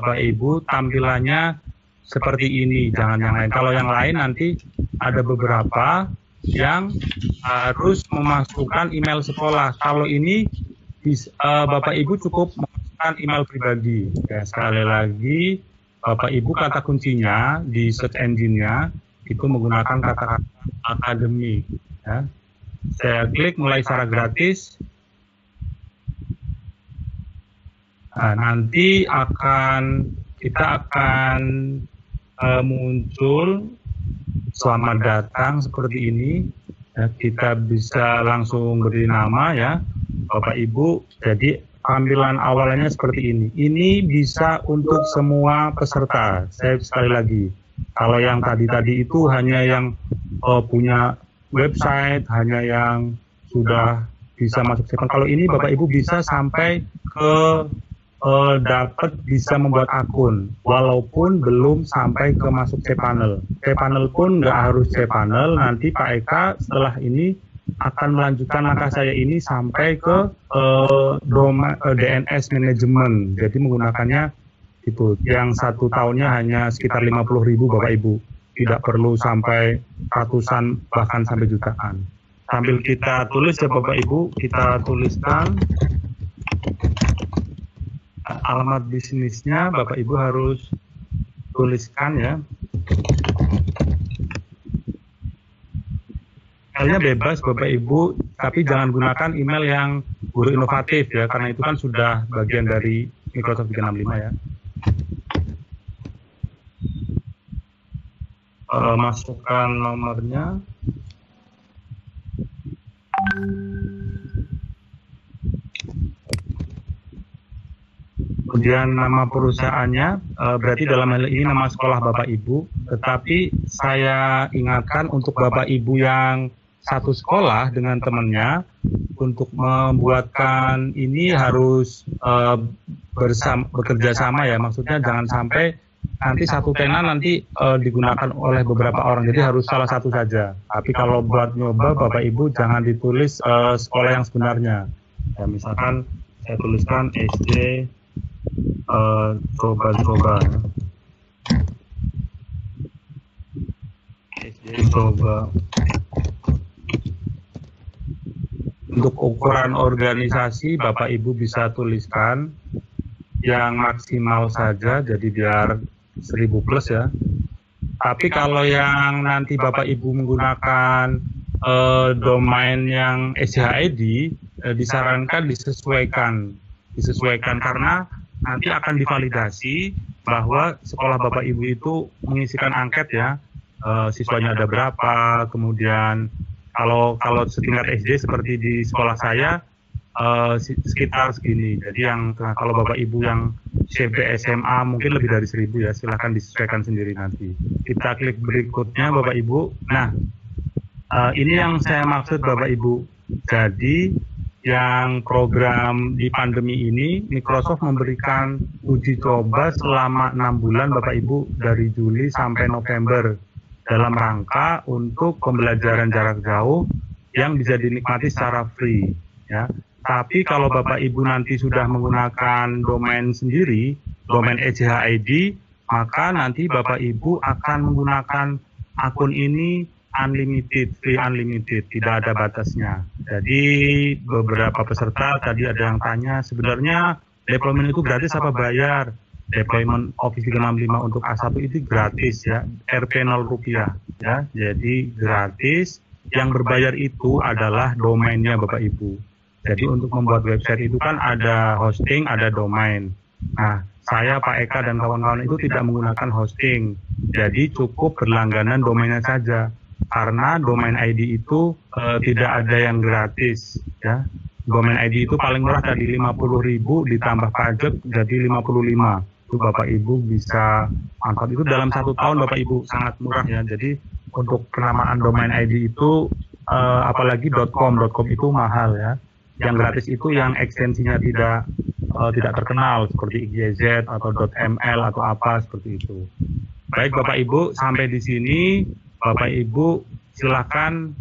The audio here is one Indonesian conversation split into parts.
Bapak Ibu tampilannya seperti ini, jangan yang lain. Kalau yang lain nanti ada beberapa yang harus memasukkan email sekolah. Kalau ini Bapak Ibu cukup memasukkan email pribadi. Ya, sekali lagi Bapak Ibu kata kuncinya di search engine-nya itu menggunakan kata-kata akademik. Ya. Saya klik mulai secara gratis. Nah, nanti kita akan muncul selamat datang seperti ini. Ya, kita bisa langsung beri nama ya, Bapak Ibu. Jadi tampilan awalnya seperti ini. Ini bisa untuk semua peserta. Saya sekali lagi, kalau yang tadi itu hanya yang punya website, hanya yang sudah bisa masuk cPanel. Kalau ini Bapak Ibu bisa sampai ke dapat bisa membuat akun, walaupun belum sampai ke masuk cPanel. cPanel pun nggak harus cPanel, nanti Pak Eka setelah ini akan melanjutkan langkah saya ini sampai ke DNS Management. Jadi menggunakannya itu, yang 1 tahunnya hanya sekitar 50.000 Bapak Ibu. Tidak perlu sampai ratusan, bahkan sampai jutaan. Sambil kita tulis ya Bapak Ibu, kita tuliskan alamat bisnisnya, Bapak Ibu harus tuliskan ya. Emailnya bebas Bapak Ibu, tapi jangan gunakan email yang guru inovatif ya, karena itu kan sudah bagian dari Microsoft 365 ya. Masukkan nomornya. Kemudian nama perusahaannya, berarti dalam hal ini nama sekolah Bapak Ibu, tetapi saya ingatkan untuk Bapak Ibu yang satu sekolah dengan temannya, untuk membuatkan ini harus bekerja sama ya, maksudnya jangan sampai nanti satu tenan nanti digunakan oleh beberapa orang, jadi harus salah satu saja. Tapi kalau buat nyoba Bapak Ibu jangan ditulis sekolah yang sebenarnya. Ya, misalkan saya tuliskan SD coba-coba. SD coba. Untuk ukuran organisasi Bapak Ibu bisa tuliskan yang maksimal saja, jadi biar 1000 plus ya. Tapi kalau yang nanti Bapak Ibu menggunakan domain yang SCHID, disarankan disesuaikan karena nanti akan divalidasi bahwa sekolah Bapak Ibu itu mengisikan angket ya, siswanya ada berapa, kemudian kalau setingkat SD seperti di sekolah saya sekitar segini. Jadi kalau Bapak Ibu yang SMP SMA mungkin lebih dari 1000 ya, silahkan disesuaikan sendiri nanti. Kita klik berikutnya Bapak Ibu. Nah, ini yang saya maksud Bapak Ibu. Jadi yang program di pandemi ini, Microsoft memberikan uji coba selama 6 bulan Bapak Ibu, dari Juli sampai November, dalam rangka untuk pembelajaran jarak jauh yang bisa dinikmati secara free ya. Tapi kalau Bapak Ibu nanti sudah menggunakan domain sendiri, domain SCHID, maka nanti Bapak Ibu akan menggunakan akun ini unlimited, free unlimited, tidak ada batasnya. Jadi beberapa peserta tadi ada yang tanya, sebenarnya deployment itu gratis apa bayar? Deployment Office 365 untuk A1 itu gratis ya, Rp 0 ya, jadi gratis. Yang berbayar itu adalah domainnya Bapak Ibu. Jadi untuk membuat website itu kan ada hosting, ada domain. Nah, saya Pak Eka dan kawan-kawan itu tidak menggunakan hosting, jadi cukup berlangganan domainnya saja. Karena domain ID itu tidak ada yang gratis ya. Domain ID itu paling murah tadi 50.000 ditambah pajak jadi 55. Itu Bapak Ibu bisa angkat itu dalam 1 tahun Bapak Ibu, sangat murah ya. Jadi untuk penamaan domain ID itu apalagi .com itu mahal ya. Yang gratis itu yang ekstensinya tidak terkenal seperti IGZ atau .ml atau apa seperti itu. Baik Bapak Ibu, sampai di sini Bapak Ibu silakan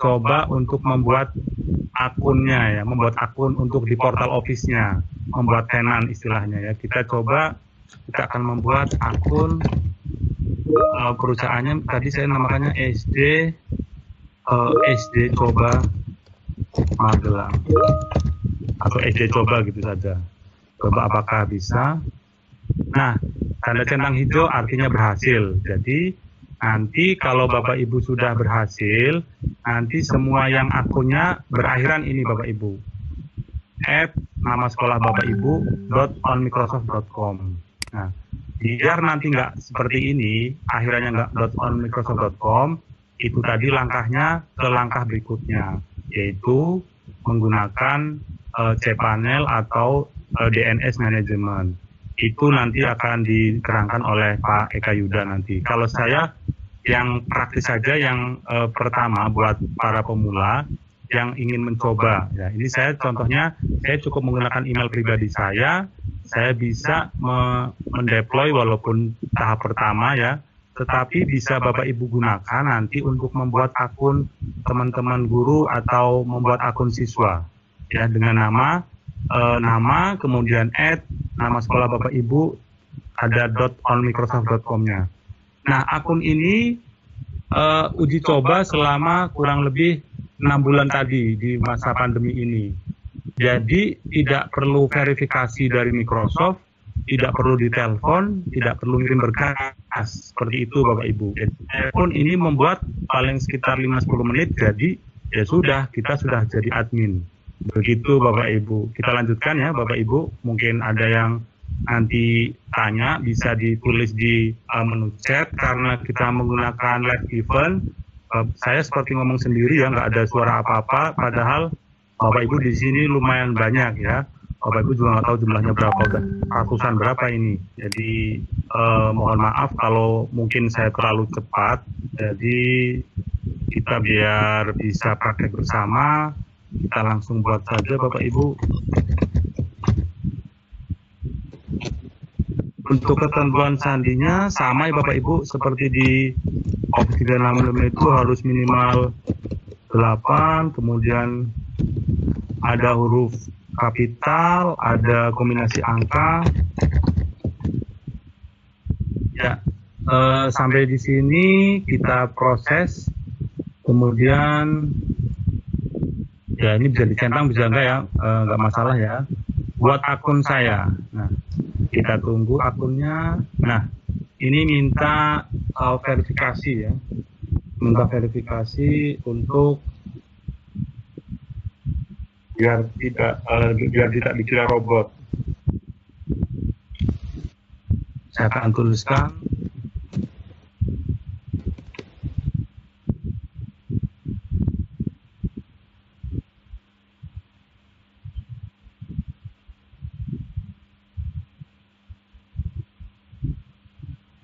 coba untuk membuat akunnya ya, membuat akun untuk di portal Office-nya, membuat tenan istilahnya ya. Kita coba kita akan membuat akun perusahaannya. Tadi saya namakannya SD Coba Magelang atau SD Coba gitu saja. Coba apakah bisa. Nah, tanda centang hijau artinya berhasil. Jadi nanti kalau Bapak Ibu sudah berhasil, nanti semua yang akunnya berakhiran ini Bapak Ibu, @nama sekolah Bapak Ibu .onmicrosoft.com. Nah, biar nanti nggak seperti ini, akhirannya nggak .onmicrosoft.com, itu tadi langkahnya ke langkah berikutnya, yaitu menggunakan cPanel atau DNS Management. Itu nanti akan dikerangkan oleh Pak Eka Yuda nanti. Kalau saya yang praktis saja, yang pertama buat para pemula yang ingin mencoba. Ya, ini saya contohnya, saya cukup menggunakan email pribadi saya bisa mendeploy walaupun tahap pertama ya, tetapi bisa Bapak Ibu gunakan nanti untuk membuat akun teman-teman guru atau membuat akun siswa ya, dengan nama kemudian nama sekolah Bapak Ibu, ada .onmicrosoft.com-nya. Nah, akun ini uji coba selama kurang lebih 6 bulan tadi di masa pandemi ini. Jadi tidak perlu verifikasi dari Microsoft, tidak perlu ditelepon, tidak perlu ngirim berkas, seperti itu Bapak Ibu. Akun ini membuat paling sekitar 5-10 menit, jadi ya sudah, kita sudah jadi admin. Begitu Bapak Ibu. Kita lanjutkan ya Bapak Ibu. Mungkin ada yang nanti tanya, bisa ditulis di menu chat. Karena kita menggunakan live event, saya seperti ngomong sendiri ya, nggak ada suara apa-apa. Padahal Bapak Ibu di sini lumayan banyak ya. Bapak Ibu juga nggak tahu jumlahnya berapa, udah ratusan berapa ini. Jadi mohon maaf kalau mungkin saya terlalu cepat. Jadi kita biar bisa praktek bersama, kita langsung buat saja Bapak Ibu. Untuk ketentuan sandinya sama ya Bapak Ibu, seperti di Office 365 itu harus minimal 8, kemudian ada huruf kapital, ada kombinasi angka. Ya, sampai di sini kita proses, kemudian ya ini bisa dicentang, bisa enggak ya, enggak masalah ya. Buat akun saya, nah kita tunggu akunnya. Nah ini minta verifikasi ya, minta verifikasi untuk biar tidak dikira robot. Saya akan tuliskan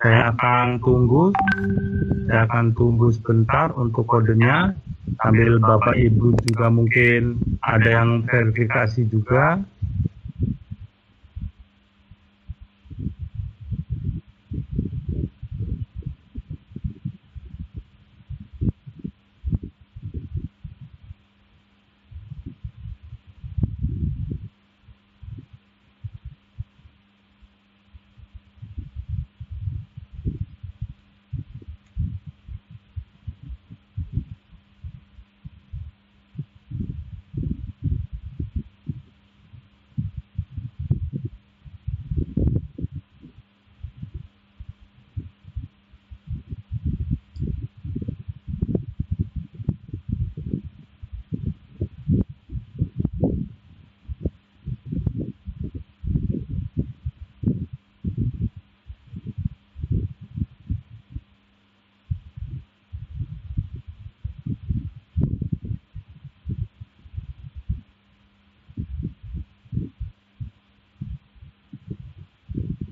saya akan tunggu sebentar untuk kodenya, sambil Bapak Ibu juga mungkin ada yang verifikasi juga.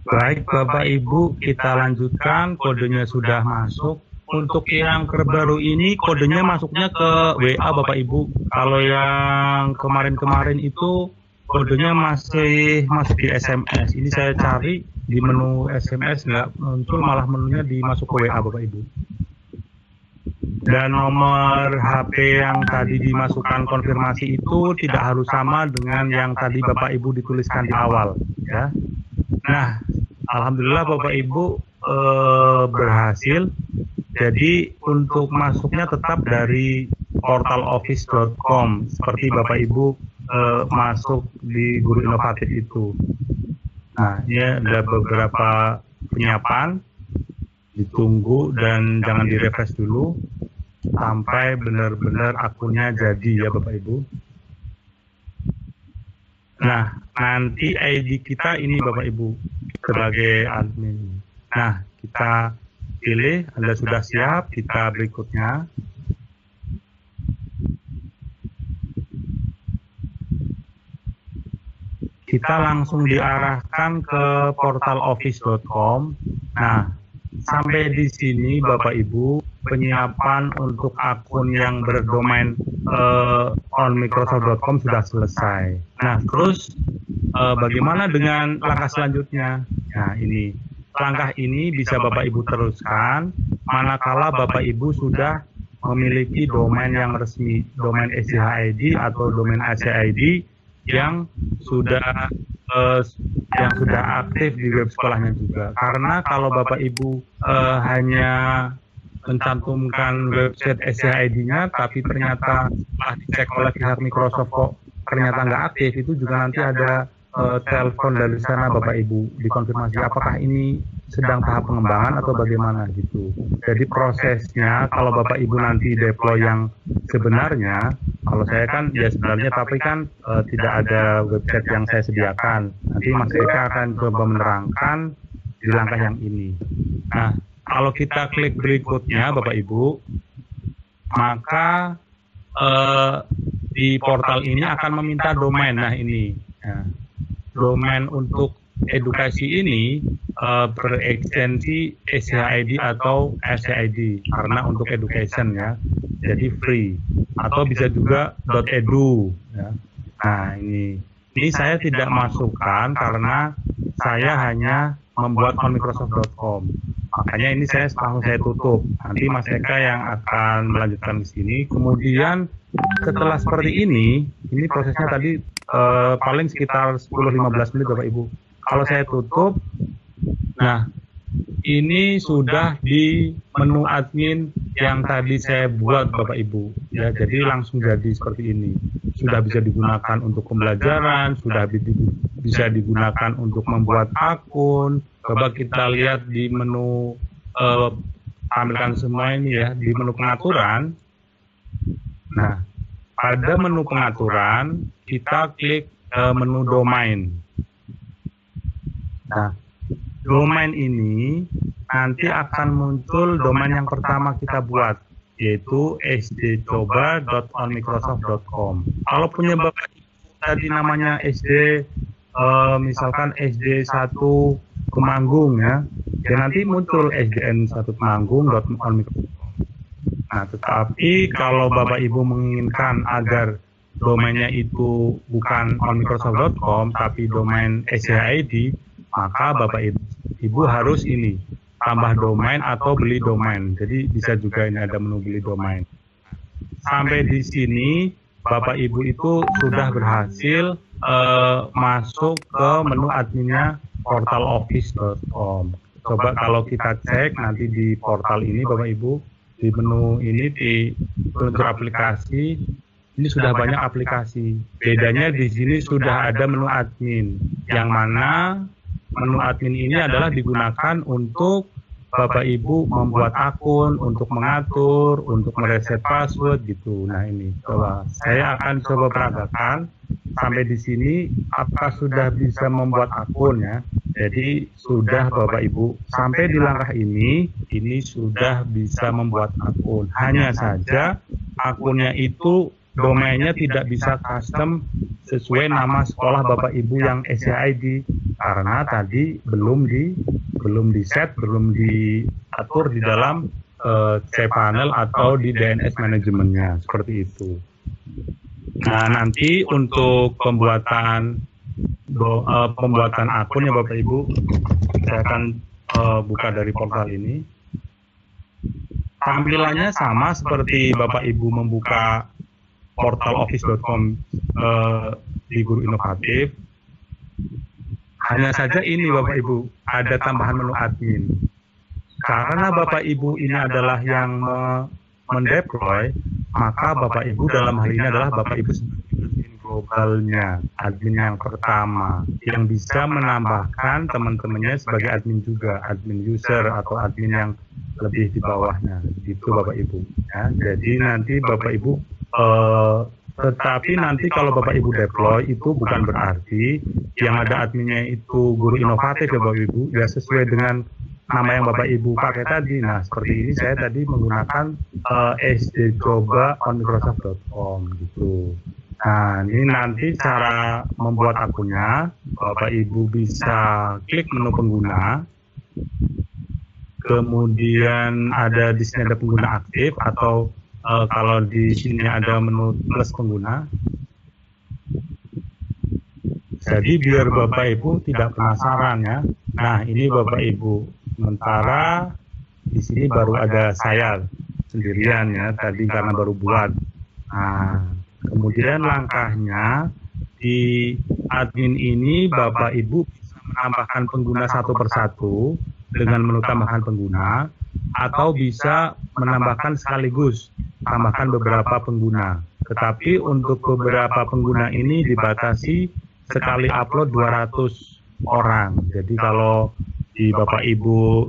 Baik Bapak Ibu, kita lanjutkan, kodenya sudah masuk. Untuk yang terbaru ini kodenya masuknya ke WA Bapak Ibu. Kalau yang kemarin-kemarin itu kodenya masih di SMS. Ini saya cari di menu SMS nggak muncul, malah menunya dimasuk ke WA Bapak Ibu. Dan nomor HP yang tadi dimasukkan konfirmasi itu tidak harus sama dengan yang tadi Bapak Ibu dituliskan di awal ya. Nah, Alhamdulillah Bapak Ibu berhasil. Jadi untuk masuknya tetap dari portaloffice.com seperti Bapak Ibu masuk di Guru Inovatif itu. Nah, ini ada beberapa penyiapan, ditunggu dan jangan direfresh dulu sampai benar-benar akunnya jadi ya Bapak Ibu. Nah, nanti ID kita ini Bapak Ibu sebagai admin. Nah, kita pilih, Anda sudah siap, kita berikutnya. Kita langsung diarahkan ke portaloffice.com. Nah, sampai di sini Bapak Ibu, penyiapan untuk akun yang berdomain onmicrosoft.com sudah selesai. Nah, terus bagaimana dengan langkah selanjutnya? Nah, ini langkah ini bisa Bapak Ibu teruskan manakala Bapak Ibu sudah memiliki domain yang resmi, domain SCHID atau domain ACID yang sudah aktif di web sekolahnya juga. Karena kalau Bapak Ibu hanya mencantumkan website SCHID-nya, tapi ternyata setelah dicek oleh pihak Microsoft kok ternyata nggak aktif, itu juga nanti ada telepon dari sana Bapak Ibu dikonfirmasi apakah ini sedang tahap pengembangan atau bagaimana gitu. Jadi prosesnya kalau Bapak Ibu nanti deploy yang sebenarnya, kalau saya kan ya sebenarnya tapi kan tidak ada website yang saya sediakan. Nanti Mas Eka akan coba menerangkan di langkah yang ini. Nah, kalau kita klik berikutnya Bapak Ibu, maka di portal ini akan meminta domain. Nah ini, domain untuk edukasi ini berekstensi SCHID atau SCID karena untuk education ya, jadi free atau bisa juga .edu ya. Nah ini saya tidak masukkan karena saya hanya membuat onmicrosoft.com, makanya ini saya tutup. Nanti Mas Eka yang akan melanjutkan di sini. Kemudian setelah seperti ini prosesnya tadi paling sekitar 10-15 menit Bapak Ibu. Kalau saya tutup, nah ini sudah di menu admin yang tadi saya buat Bapak Ibu ya, jadi langsung jadi seperti ini. Sudah bisa digunakan untuk pembelajaran, sudah bisa digunakan untuk membuat akun. Coba kita lihat di menu tampilkan semua ini ya, di menu pengaturan. Nah, pada menu pengaturan kita klik menu domain. Nah, domain ini nanti akan muncul domain yang pertama kita buat, yaitu sdcoba.onmicrosoft.com. Kalau punya Bapak Ibu tadi namanya SD, misalkan SD1 Temanggung ya, nanti muncul sdn1 Temanggung.onmicrosoft. Nah, tetapi kalau Bapak Ibu menginginkan agar domainnya itu bukan onmicrosoft.com tapi domain SCHID, maka Bapak Ibu harus ini tambah domain atau beli domain. Jadi bisa juga ini ada menu beli domain. Sampai di sini Bapak Ibu itu sudah berhasil masuk ke menu adminnya portaloffice.com. Coba kalau kita cek nanti di portal ini Bapak Ibu, di menu ini di unsur aplikasi ini sudah banyak aplikasi. Bedanya di sini sudah ada menu admin, yang mana menu admin ini adalah digunakan untuk Bapak Ibu membuat akun, untuk mengatur, untuk mereset password gitu. Nah ini, coba saya akan coba peragakan sampai di sini apakah sudah bisa membuat akun ya. Jadi sudah Bapak Ibu sampai di langkah ini sudah bisa membuat akun. Hanya saja akunnya itu domainnya tidak bisa custom sesuai nama sekolah Bapak Ibu yang SCHID karena tadi belum di set, belum diatur di dalam cPanel atau di DNS manajemennya seperti itu. Nah nanti untuk pembuatan akun ya Bapak Ibu, saya akan buka dari portal ini. Tampilannya sama seperti Bapak Ibu membuka portaloffice.com di Guru Inovatif. Hanya saja ini Bapak Ibu, ada tambahan menu admin. Karena Bapak Ibu ini adalah yang mendeploy, maka Bapak Ibu dalam hal ini adalah Bapak Ibu sebagai admin globalnya, admin yang pertama, yang bisa menambahkan teman-temannya sebagai admin juga, admin user atau admin yang lebih di bawahnya, gitu Bapak Ibu. Ya, jadi nanti Bapak Ibu tetapi nanti kalau Bapak Ibu deploy itu bukan berarti yang ada adminnya itu guru inovatif ya Bapak Ibu, ya sesuai dengan nama yang Bapak Ibu pakai tadi. Nah seperti ini saya tadi menggunakan SD Coba on Microsoft.com gitu. Nah ini nanti cara membuat akunnya, Bapak Ibu bisa klik menu pengguna, kemudian ada di sini ada pengguna aktif atau kalau di sini ada menu plus pengguna. Jadi biar Bapak Ibu tidak penasaran ya. Nah ini Bapak Ibu, sementara di sini baru ada saya sendirian ya tadi karena baru buat. Nah kemudian langkahnya di admin ini Bapak Ibu bisa menambahkan pengguna satu persatu dengan menu tambahkan pengguna, atau bisa menambahkan sekaligus tambahkan beberapa pengguna. Tetapi untuk beberapa pengguna ini dibatasi sekali upload 200 orang. Jadi kalau di Bapak Ibu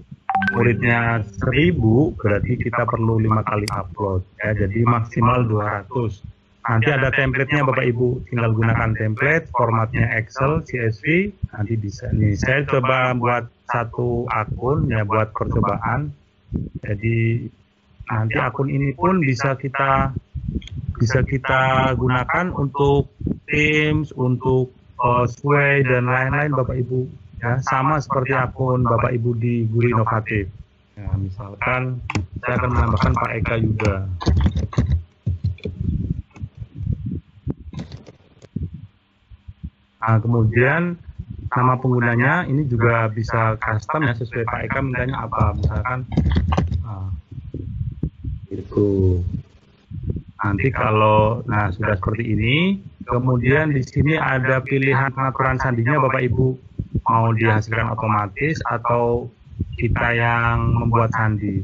muridnya 1000 berarti kita perlu 5 kali upload ya, jadi maksimal 200. Nanti ada template-nya Bapak Ibu, tinggal gunakan template, formatnya Excel, CSV, nanti bisa. Nih saya coba buat satu akun ya buat percobaan. Jadi nanti akun ini pun bisa kita gunakan untuk Teams, untuk Sway dan lain-lain Bapak Ibu ya, sama seperti akun Bapak Ibu di Guru Inovatif. Ya, misalkan saya akan menambahkan Pak Eka Yuda. Nah, kemudian nama penggunanya ini juga bisa custom ya, sesuai Pak Eka mintanya apa, misalkan itu. Nanti kalau sudah seperti ini, kemudian di sini ada pilihan pengaturan sandinya Bapak Ibu, mau dihasilkan otomatis atau kita yang membuat sandi.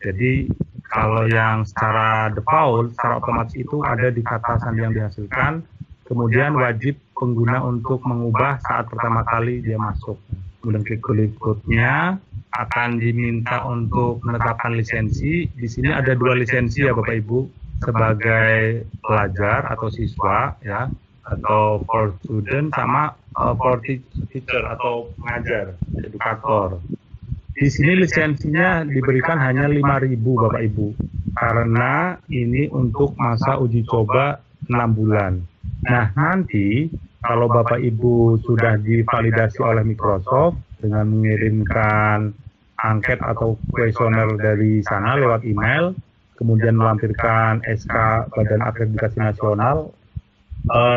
Jadi kalau yang secara default, secara otomatis itu ada di kata sandi yang dihasilkan, kemudian wajib pengguna untuk mengubah saat pertama kali dia masuk. Kemudian klik berikutnya akan diminta untuk menetapkan lisensi. Di sini ada 2 lisensi ya Bapak Ibu, sebagai pelajar atau siswa ya, atau for student sama for teacher atau pengajar, edukator. Di sini lisensinya diberikan hanya 5.000 Bapak Ibu, karena ini untuk masa uji coba 6 bulan. Nah nanti kalau Bapak Ibu sudah divalidasi oleh Microsoft dengan mengirimkan angket atau kuesioner dari sana lewat email, kemudian melampirkan SK Badan Akreditasi Nasional,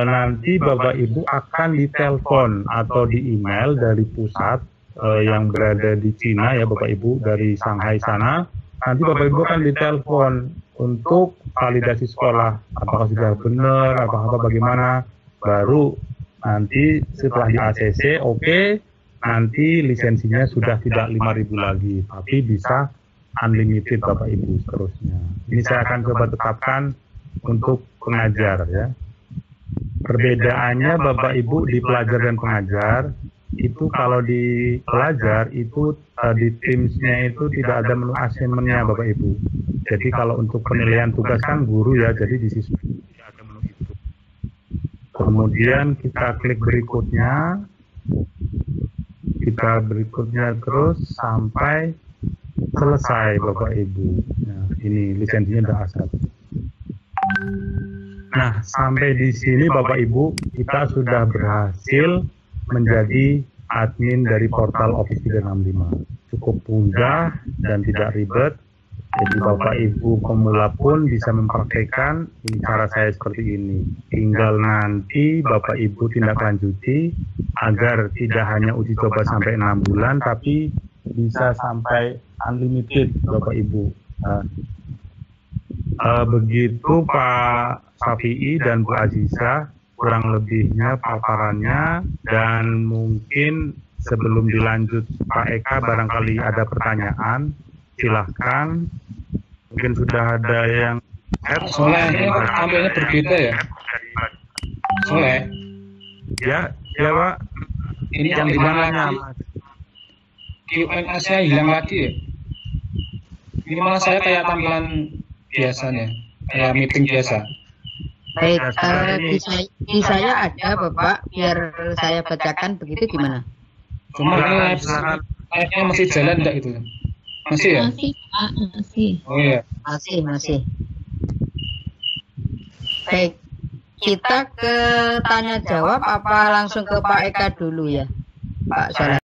nanti Bapak Ibu akan ditelepon atau di email dari pusat yang berada di Cina ya Bapak Ibu, dari Shanghai sana. Nanti Bapak Ibu akan ditelepon untuk validasi sekolah, apakah sudah benar, apakah bagaimana, baru nanti setelah di ACC oke, nanti lisensinya sudah tidak 5.000 lagi, tapi bisa unlimited Bapak Ibu seterusnya. Ini saya akan coba tetapkan untuk pengajar ya. Perbedaannya Bapak Ibu di pelajar dan pengajar, itu kalau di pelajar itu di Teams-nya itu tidak ada menu assignment-nya Bapak Ibu. Jadi kalau untuk penilaian tugas kan guru ya, jadi di siswa tidak ada menu itu. Kemudian kita klik berikutnya, terus sampai selesai Bapak Ibu. Nah, ini lisensinya sudah asal. Nah, sampai di sini Bapak Ibu kita sudah berhasil menjadi admin dari portal Office 365. Cukup mudah dan tidak ribet. Jadi Bapak Ibu pemula pun bisa mempraktekkan cara saya seperti ini. Tinggal nanti Bapak Ibu tindak lanjuti agar tidak hanya uji coba sampai 6 bulan, tapi bisa sampai unlimited Bapak Ibu. Begitu Pak Safi'i dan Bu Aziza kurang lebihnya paparannya, dan mungkin sebelum dilanjut Pak Eka barangkali ada pertanyaan, silahkan. Mungkin sudah ada yang Soalnya ini tampilnya berbeda ya. Soalnya ya Pak. ini yang hilang lagi. Q&A-nya hilang lagi ya. Ini malah saya kayak tampilan biasanya, kayak meeting biasa. Baik, di saya ada Bapak, biar saya bacakan begitu gimana? Cuma ini live-nya masih jalan enggak itu? Masih ya? Masih, Pak, masih. Oh iya. Masih. Baik, kita ke tanya jawab apa langsung ke Pak Eka dulu ya, Pak Salah.